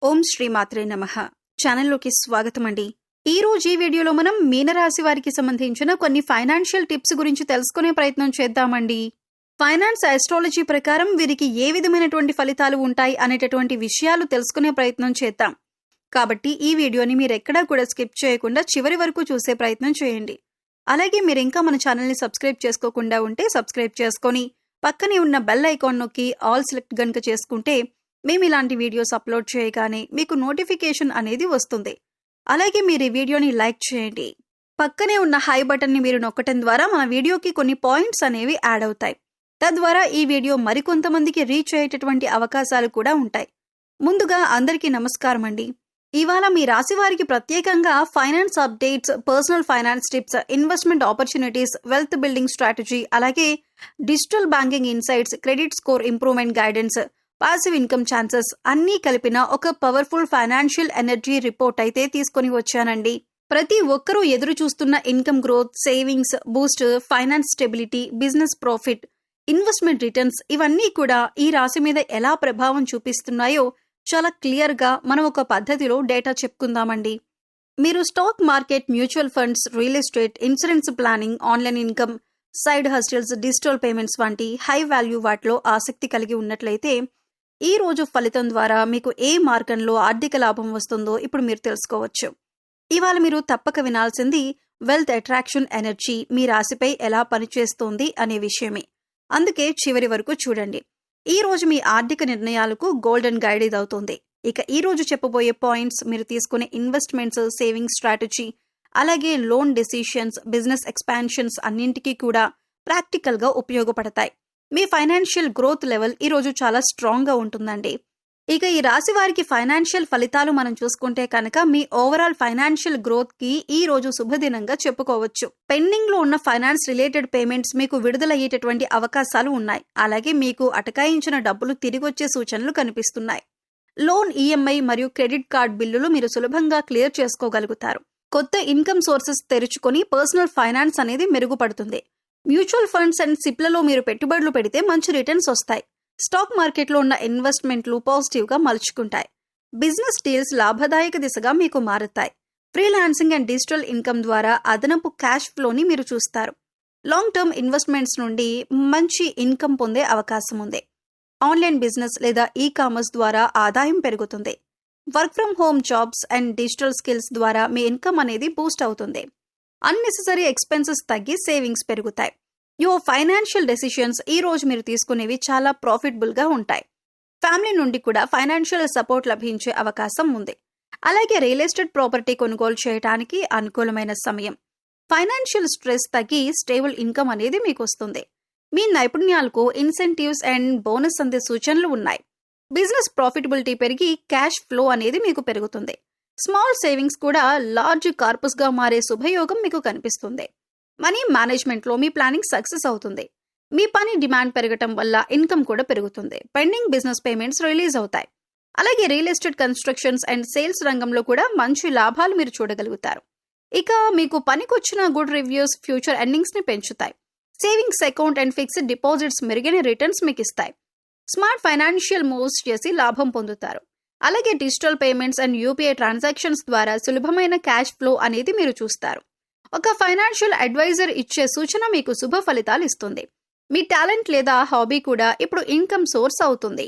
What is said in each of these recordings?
ఓం శ్రీ మాత్రే నమః. ఛానల్లోకి స్వాగతం అండి. ఈ రోజు ఈ వీడియోలో మనం మీనరాశి వారికి సంబంధించిన కొన్ని ఫైనాన్షియల్ టిప్స్ గురించి తెలుసుకునే ప్రయత్నం చేద్దామండి. ఫైనాన్స్ ఆస్ట్రాలజీ ప్రకారం వీరికి ఏ విధమైనటువంటి ఫలితాలు ఉంటాయి అనేటటువంటి విషయాలు తెలుసుకునే ప్రయత్నం చేద్దాం. కాబట్టి ఈ వీడియోని మీరు ఎక్కడా కూడా స్కిప్ చేయకుండా చివరి వరకు చూసే ప్రయత్నం చేయండి. అలాగే మీరు ఇంకా మన ఛానల్ని సబ్స్క్రైబ్ చేసుకోకుండా ఉంటే సబ్స్క్రైబ్ చేసుకొని పక్కనే ఉన్న బెల్ ఐకాన్ నొక్కి ఆల్ సెలెక్ట్ గనుక చేసుకుంటే మేము ఇలాంటి వీడియోస్ అప్లోడ్ చేయగానే మీకు నోటిఫికేషన్ అనేది వస్తుంది. అలాగే మీరు ఈ వీడియోని లైక్ చేయండి. పక్కనే ఉన్న హై బటన్ని మీరు నొక్కటం ద్వారా మన వీడియోకి కొన్ని పాయింట్స్ అనేవి యాడ్ అవుతాయి. తద్వారా ఈ వీడియో మరికొంతమందికి రీచ్ అయ్యేటటువంటి అవకాశాలు కూడా ఉంటాయి. ముందుగా అందరికీ నమస్కారం అండి. ఇవాళ మీ రాశి వారికి ప్రత్యేకంగా finance updates, personal finance tips, investment opportunities, wealth building strategy, అలాగే digital banking insights, credit score improvement guidance, passive income chances అన్నీ కలిపిన ఒక పవర్ఫుల్ ఫైనాన్షియల్ ఎనర్జీ రిపోర్ట్ అయితే తీసుకొని వచ్చానండి. ప్రతి ఒక్కరూ ఎదురు చూస్తున్న income growth, savings Boost, finance stability, business profit, investment returns ఇవన్నీ కూడా ఈ రాశి మీద ఎలా ప్రభావం చూపిస్తున్నాయో చాలా క్లియర్ గా మనం ఒక పద్ధతిలో డేటా చెప్పుకుందామండి. మీరు stock market, mutual funds, real estate, insurance planning, online income, side hustles, digital payments వంటి హై వాల్యూ వాటిలో ఆసక్తి కలిగి ఉన్నట్లయితే ఈ రోజు ఫలితం ద్వారా మీకు ఏ మార్గంలో ఆర్థిక లాభం వస్తుందో ఇప్పుడు మీరు తెలుసుకోవచ్చు. ఇవాళ మీరు తప్పక వినాల్సింది వెల్త్ అట్రాక్షన్ ఎనర్జీ మీ రాశిపై ఎలా పనిచేస్తోంది అనే విషయమే. అందుకే చివరి వరకు చూడండి. ఈ రోజు మీ ఆర్థిక నిర్ణయాలకు గోల్డెన్ గైడ్ ఇదవుతుంది. ఇక ఈ రోజు చెప్పబోయే పాయింట్స్ మీరు తీసుకునే ఇన్వెస్ట్మెంట్స్, సేవింగ్స్ స్ట్రాటజీ, అలాగే లోన్ డెసిషన్స్, బిజినెస్ ఎక్స్పాన్షన్స్ అన్నింటికీ కూడా ప్రాక్టికల్ గా ఉపయోగపడతాయి. మీ ఫైనాన్షియల్ గ్రోత్ లెవెల్ ఈ రోజు చాలా స్ట్రాంగ్ గా ఉంటుందండి. ఇక ఈ రాశి వారికి ఫైనాన్షియల్ ఫలితాలు మనం చూసుకుంటే కనుక మీ ఓవరాల్ ఫైనాన్షియల్ గ్రోత్ కి ఈ రోజు శుభదినంగా చెప్పుకోవచ్చు. పెండింగ్ లో ఉన్న ఫైనాన్స్ రిలేటెడ్ పేమెంట్స్ మీకు విడుదలయ్యేటటువంటి అవకాశాలు ఉన్నాయి. అలాగే మీకు అటకాయించిన డబ్బులు తిరిగొచ్చే సూచనలు కనిపిస్తున్నాయి. లోన్, ఈఎంఐ మరియు క్రెడిట్ కార్డ్ బిల్లులు మీరు సులభంగా క్లియర్ చేసుకోగలుగుతారు. కొత్త ఇన్కమ్ సోర్సెస్ తెరుచుకొని పర్సనల్ ఫైనాన్స్ అనేది మెరుగుపడుతుంది. మ్యూచువల్ ఫండ్స్ అండ్ సిప్లలో మీరు పెట్టుబడులు పెడితే మంచి రిటర్న్స్ వస్తాయి. స్టాక్ మార్కెట్లో ఉన్న ఇన్వెస్ట్మెంట్లు పాజిటివ్ గా మలుచుకుంటాయి. బిజినెస్ డీల్స్ లాభదాయక దిశగా మీకు మారుతాయి. ఫ్రీలాన్సింగ్ అండ్ డిజిటల్ ఇన్కమ్ ద్వారా అదనపు క్యాష్ ఫ్లోని మీరు చూస్తారు. లాంగ్ టర్మ్ ఇన్వెస్ట్మెంట్స్ నుండి మంచి ఇన్కమ్ పొందే అవకాశం ఉంది. ఆన్లైన్ బిజినెస్ లేదా ఈ కామర్స్ ద్వారా ఆదాయం పెరుగుతుంది. Work from home jobs and digital skills ద్వారా మీ ఇన్కమ్ అనేది బూస్ట్ అవుతుంది. అన్నెసెసరీ ఎక్స్పెన్సెస్ తగ్గి సేవింగ్స్ పెరుగుతాయి. యువర్ ఫైనాన్షియల్ డెసిషన్స్ ఈ రోజు మీరు తీసుకునేవి చాలా ప్రాఫిటబుల్ గా ఉంటాయి. ఫ్యామిలీ నుండి కూడా ఫైనాన్షియల్ సపోర్ట్ లభించే అవకాశం ఉంది. అలాగే రియల్ ఎస్టేట్ ప్రాపర్టీ కొనుగోలు చేయడానికి అనుకూలమైన సమయం. ఫైనాన్షియల్ స్ట్రెస్ తగ్గి స్టేబుల్ ఇన్కమ్ అనేది మీకు వస్తుంది. మీ నైపుణ్యాలకు ఇన్సెంటివ్స్ అండ్ బోనస్ అందే సూచనలు ఉన్నాయి. బిజినెస్ ప్రాఫిటబిలిటీ పెరిగి క్యాష్ ఫ్లో అనేది మీకు పెరుగుతుంది. స్మాల్ సేవింగ్స్ కూడా లార్జ్ కార్పస్ గా మారే శుభయోగం మీకు కనిపిస్తుంది. మనీ మేనేజ్మెంట్ లో మీ ప్లానింగ్ సక్సెస్ అవుతుంది. మీ పని డిమాండ్ పెరగటం వల్ల ఇన్కమ్ కూడా పెరుగుతుంది. పెండింగ్ బిజినెస్ పేమెంట్స్ రిలీజ్ అవుతాయి. అలాగే real estate, constructions and sales రంగంలో కూడా మంచి లాభాలు మీరు చూడగలుగుతారు. ఇక మీకు పనికొచ్చిన గుడ్ రివ్యూస్ ఫ్యూచర్ ఎర్నింగ్స్ ని పెంచుతాయి. Savings account and fixed deposits మెరుగైన రిటర్న్స్ మీకు ఇస్తాయి. స్మార్ట్ ఫైనాన్షియల్ మూవ్స్ చేసి లాభం పొందుతారు. అలాగే digital payments and UPI transactions ద్వారా సులభమైన క్యాష్ ఫ్లో అనేది మీరు చూస్తారు. ఒక ఫైనాన్షియల్ అడ్వైజర్ ఇచ్చే సూచన మీకు శుభ ఫలితాలు ఇస్తుంది. మీ టాలెంట్ లేదా హాబీ కూడా ఇప్పుడు ఇన్కమ్ సోర్స్ అవుతుంది.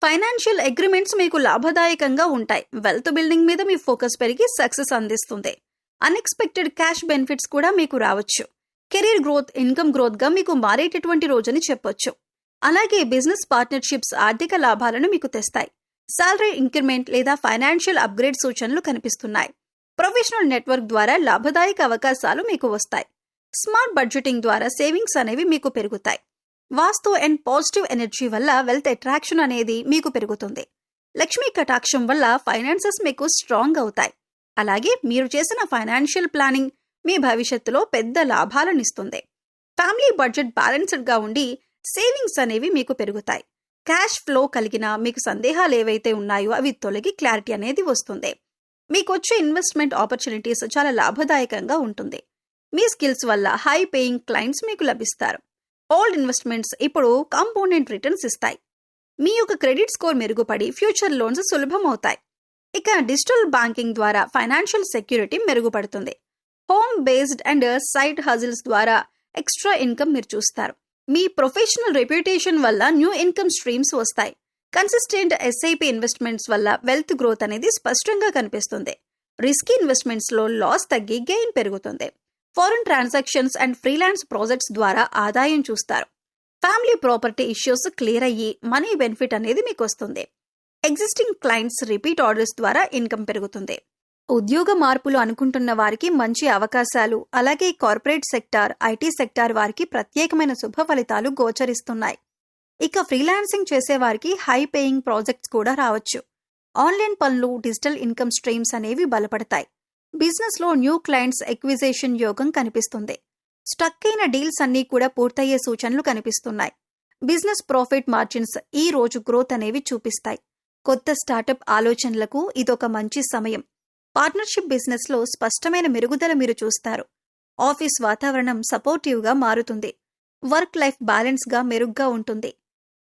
ఫైనాన్షియల్ అగ్రిమెంట్స్ మీకు లాభదాయకంగా ఉంటాయి. వెల్త్ బిల్డింగ్ మీద మీ ఫోకస్ పెరిగి సక్సెస్ అందిస్తుంది. అన్ఎక్స్పెక్టెడ్ క్యాష్ బెనిఫిట్స్ కూడా మీకు రావచ్చు. కెరీర్ గ్రోత్, ఇన్కమ్ గ్రోత్ గా మీకు మారేటటువంటి రోజని చెప్పొచ్చు. అలాగే బిజినెస్ పార్ట్నర్షిప్స్ ఆర్థిక లాభాలను మీకు తెస్తాయి. సాలరీ ఇంక్రిమెంట్ లేదా ఫైనాన్షియల్ అప్గ్రేడ్ సూచనలు కనిపిస్తున్నాయి. ప్రొఫెషనల్ నెట్వర్క్ ద్వారా లాభదాయక అవకాశాలు మీకు వస్తాయి. స్మార్ట్ బడ్జెటింగ్ ద్వారా సేవింగ్స్ అనేవి మీకు పెరుగుతాయి. వాస్తు అండ్ పాజిటివ్ ఎనర్జీ వల్ల వెల్త్ అట్రాక్షన్ అనేది మీకు పెరుగుతుంది. లక్ష్మీ కటాక్షం వల్ల ఫైనాన్సెస్ మీకు స్ట్రాంగ్ అవుతాయి. అలాగే మీరు చేసిన ఫైనాన్షియల్ ప్లానింగ్ మీ భవిష్యత్తులో పెద్ద లాభాలనిస్తుంది. ఫ్యామిలీ బడ్జెట్ బ్యాలెన్స్డ్ గా ఉండి సేవింగ్స్ అనేవి మీకు పెరుగుతాయి. క్యాష్ ఫ్లో కలిగిన మీకు సందేహాలు ఏవైతే ఉన్నాయో అవి తొలగి క్లారిటీ అనేది వస్తుంది. మీకు వచ్చే ఇన్వెస్ట్మెంట్ ఆపర్చునిటీస్ చాలా లాభదాయకంగా ఉంటుంది. మీ స్కిల్స్ వల్ల హై పేయింగ్ క్లయింట్స్ మీకు లభిస్తారు. ఓల్డ్ ఇన్వెస్ట్మెంట్స్ ఇప్పుడు కాంపౌండెంట్ రిటర్న్స్ ఇస్తాయి. మీ యొక్క క్రెడిట్ స్కోర్ మెరుగుపడి ఫ్యూచర్ లోన్స్ సులభం అవుతాయి. ఇక డిజిటల్ బ్యాంకింగ్ ద్వారా ఫైనాన్షియల్ సెక్యూరిటీ మెరుగుపడుతుంది. Home based and side hustles ద్వారా ఎక్స్ట్రా ఇన్కమ్ మీరు చూస్తారు. మీ ప్రొఫెషనల్ రెప్యుటేషన్ వల్ల న్యూ ఇన్కమ్ స్ట్రీమ్స్ వస్తాయి. కన్సిస్టెంట్ ఎస్ఐపి ఇన్వెస్ట్మెంట్స్ వల్ల వెల్త్ గ్రోత్ అనేది స్పష్టంగా కనిపిస్తుంది. రిస్కీ ఇన్వెస్ట్మెంట్స్ లో లాస్ తగ్గి గెయిన్ పెరుగుతుంది. Foreign transactions and freelance projects ద్వారా ఆదాయం చూస్తారు. ఫ్యామిలీ ప్రాపర్టీ ఇష్యూస్ క్లియర్ అయ్యి మనీ బెనిఫిట్ అనేది మీకు వస్తుంది. ఎగ్జిస్టింగ్ క్లయింట్స్ రిపీట్ ఆర్డర్స్ ద్వారా ఇన్కమ్ పెరుగుతుంది. ఉద్యోగ మార్పులు అనుకుంటున్న వారికి మంచి అవకాశాలు, అలాగే కార్పొరేట్ సెక్టార్, ఐటీ సెక్టార్ వారికి ప్రత్యేకమైన శుభ ఫలితాలు గోచరిస్తున్నాయి. ఇక ఫ్రీలాన్సింగ్ చేసేవారికి హై పేయింగ్ ప్రాజెక్ట్స్ కూడా రావచ్చు. ఆన్లైన్ పనులు, డిజిటల్ ఇన్కమ్ స్ట్రీమ్స్ అనేవి బలపడతాయి. బిజినెస్ లో న్యూ క్లయింట్స్ ఎక్విజిషన్ యోగం కనిపిస్తుంది. స్టక్ అయిన డీల్స్ అన్నీ కూడా పూర్తయ్యే సూచనలు కనిపిస్తున్నాయి. బిజినెస్ ప్రాఫిట్ మార్జిన్స్ ఈ రోజు గ్రోత్ అనేవి చూపిస్తాయి. కొత్త స్టార్టప్ ఆలోచనలకు ఇదొక మంచి సమయం. పార్ట్నర్షిప్ బిజినెస్ లో స్పష్టమైన మెరుగుదల మీరు చూస్తారు. ఆఫీస్ వాతావరణం సపోర్టివ్ గా మారుతుంది. వర్క్ లైఫ్ బ్యాలెన్స్ గా మెరుగ్గా ఉంటుంది.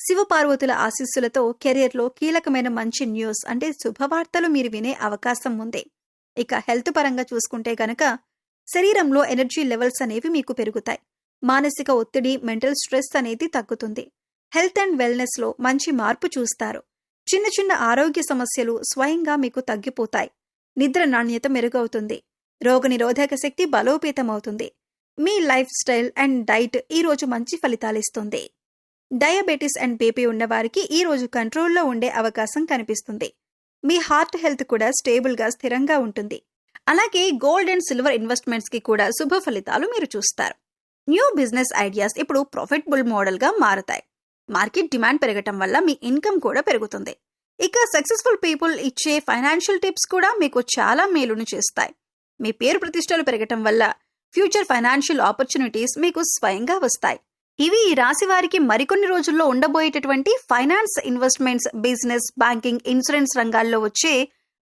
శివపార్వతుల ఆశీస్సులతో కెరీర్ లో కీలకమైన మంచి న్యూస్ అంటే శుభవార్తలు మీరు వినే అవకాశం ఉంది. ఇక హెల్త్ పరంగా చూసుకుంటే గనక శరీరంలో ఎనర్జీ లెవెల్స్ అనేవి మీకు పెరుగుతాయి. మానసిక ఒత్తిడి, మెంటల్ స్ట్రెస్ అనేది తగ్గుతుంది. హెల్త్ అండ్ వెల్నెస్ లో మంచి మార్పు చూస్తారు. చిన్న చిన్న ఆరోగ్య సమస్యలు స్వయంగా మీకు తగ్గిపోతాయి. నిద్ర నాణ్యత మెరుగవుతుంది. రోగనిరోధక శక్తి బలోపేతమవుతుంది. మీ లైఫ్ స్టైల్ అండ్ డైట్ ఈ రోజు మంచి ఫలితాలిస్తుంది. డయాబెటిస్ అండ్ బీపీ ఉన్నవారికి ఈ రోజు కంట్రోల్లో ఉండే అవకాశం కనిపిస్తుంది. మీ హార్ట్ హెల్త్ కూడా స్టేబుల్ గా స్థిరంగా ఉంటుంది. అలాగే గోల్డ్ అండ్ సిల్వర్ ఇన్వెస్ట్మెంట్స్ కి కూడా శుభ ఫలితాలు మీరు చూస్తారు. న్యూ బిజినెస్ ఐడియాస్ ఇప్పుడు ప్రాఫిటబుల్ మోడల్ గా మారుతాయి. మార్కెట్ డిమాండ్ పెరగటం వల్ల మీ ఇన్కమ్ కూడా పెరుగుతుంది. ఇక సక్సెస్ఫుల్ పీపుల్ ఇచ్చే ఫైనాన్షియల్ టిప్స్ కూడా మీకు చాలా మేలును చేస్తాయి. మీ పేరు ప్రతిష్టలు పెరగటం వల్ల ఫ్యూచర్ ఫైనాన్షియల్ ఆపర్చునిటీస్ మీకు స్వయంగా వస్తాయి. ఇవి ఈ రాశి వారికి మరికొన్ని రోజుల్లో ఉండబోయేటటువంటి finance, investments, business, banking, insurance రంగాల్లో వచ్చే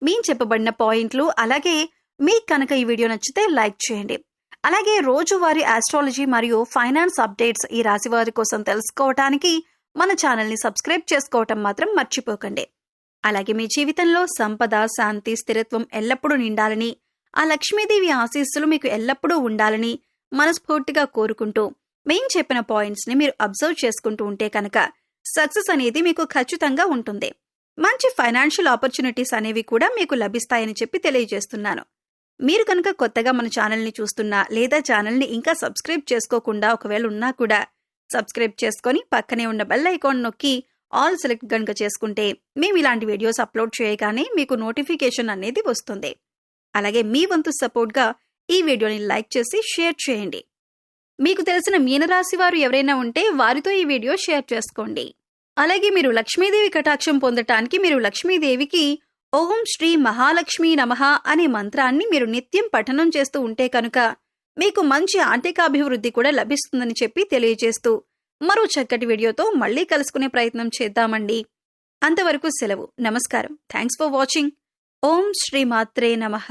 మేము చెప్పబడిన పాయింట్లు. అలాగే మీకు కనుక ఈ వీడియో నచ్చితే లైక్ చేయండి. అలాగే రోజువారీ ఆస్ట్రాలజీ మరియు ఫైనాన్స్ అప్డేట్స్ ఈ రాశి వారి కోసం తెలుసుకోవటానికి మన ఛానల్ని సబ్స్క్రైబ్ చేసుకోవటం మాత్రం మర్చిపోకండి. అలాగే మీ జీవితంలో సంపద, శాంతి, స్థిరత్వం ఎల్లప్పుడూ నిండాలని, ఆ లక్ష్మీదేవి ఆశీస్సులు మీకు ఎల్లప్పుడూ ఉండాలని మనస్ఫూర్తిగా కోరుకుంటూ మేం చెప్పిన పాయింట్స్ ని మీరు అబ్జర్వ్ చేసుకుంటూ ఉంటే కనుక సక్సెస్ అనేది మీకు ఖచ్చితంగా ఉంటుంది. మంచి ఫైనాన్షియల్ ఆపర్చునిటీస్ అనేవి కూడా మీకు లభిస్తాయని చెప్పి తెలియజేస్తున్నాను. మీరు కనుక కొత్తగా మన ఛానల్ని చూస్తున్నా లేదా ఛానల్ని ఇంకా సబ్స్క్రైబ్ చేసుకోకుండా ఒకవేళ ఉన్నా కూడా సబ్స్క్రైబ్ చేసుకొని పక్కనే ఉన్న బెల్ ఐకాన్ నొక్కి ఆల్ సెలెక్ట్ గనుక చేసుకుంటే మేము ఇలాంటి వీడియోస్ అప్లోడ్ చేయగానే మీకు నోటిఫికేషన్ అనేది వస్తుంది. అలాగే మీ వంతు సపోర్ట్గా ఈ వీడియోని లైక్ చేసి షేర్ చేయండి. మీకు తెలిసిన మీనరాశి వారు ఎవరైనా ఉంటే వారితో ఈ వీడియో షేర్ చేసుకోండి. అలాగే మీరు లక్ష్మీదేవి కటాక్షం పొందటానికి మీరు లక్ష్మీదేవికి ఓం శ్రీ మహాలక్ష్మీ నమః అనే మంత్రాన్ని మీరు నిత్యం పఠనం చేస్తూ ఉంటే కనుక మీకు మంచి ఆర్థికాభివృద్ధి కూడా లభిస్తుందని చెప్పి తెలియజేస్తూ మరో చక్కటి వీడియోతో మళ్ళీ కలుసుకునే ప్రయత్నం చేద్దామండి. అంతవరకు సెలవు. నమస్కారం. Thanks for watching. ఓం శ్రీ మాత్రే నమః.